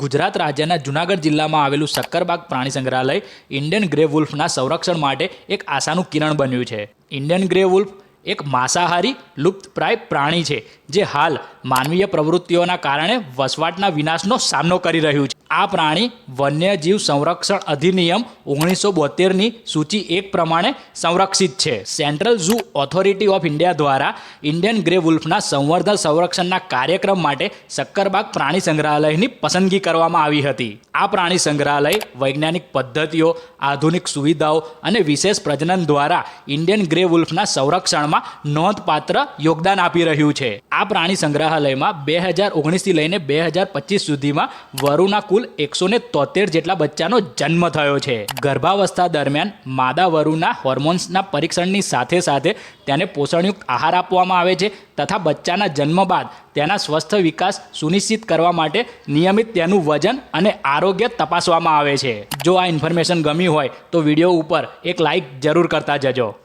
ગુજરાત રાજ્યના જૂનાગઢ જિલ્લામાં આવેલું સક્કરબાગ પ્રાણી સંગ્રહાલય ઇન્ડિયન ગ્રે વુલ્ફના સંરક્ષણ માટે એક આશાનું કિરણ બન્યું છે. ઇન્ડિયન ગ્રે વુલ્ફ એક માંસાહારી લુપ્તપ્રાય પ્રાણી છે જે હાલ માનવીય પ્રવૃત્તિઓના કારણે વસવાટના વિનાશનો સામનો કરી રહ્યું છે. આ પ્રાણી વન્યજીવ સંરક્ષણ અધિનિયમ 1972ની સૂચિ 1 પ્રમાણે સંરક્ષિત છે. Central zoo authority of India દ્વારા ઇન્ડિયન ગ્રે વુલ્ફના સંવર્ધન સંરક્ષણના કાર્યક્રમ માટે સક્કરબાગ પ્રાણી સંગ્રહાલયની પસંદગી કરવામાં આવી હતી. આ પ્રાણી સંગ્રહાલય વૈજ્ઞાનિક પદ્ધતિઓ, આધુનિક સુવિધાઓ અને વિશેષ પ્રજનન દ્વારા ઇન્ડિયન ગ્રે વુલ્ફના સંરક્ષણમાં નોંધપાત્ર યોગદાન આપી રહ્યું છે. આ પ્રાણી સંગ્રહાલયમાં 2019થી લઈને 2025 સુધીમાં વરુના કુલ 173 જેટલા બચ્ચાનો જન્મ થયો છે. ગર્ભાવસ્થા દરમિયાન માદા વરુના હોર્મોન્સના પરીક્ષણની સાથે સાથે તેને પોષણયુક્ત આહાર આપવામાં આવે છે તથા બચ્ચાના જન્મ બાદ તેના સ્વસ્થ વિકાસ સુનિશ્ચિત કરવા માટે નિયમિત તેનું વજન અને આરોગ્ય તપાસવામાં આવે છે. જો આ ઇન્ફોર્મેશન ગમી હોય તો વિડીયો ઉપર એક લાઇક જરૂર કરતા જજો.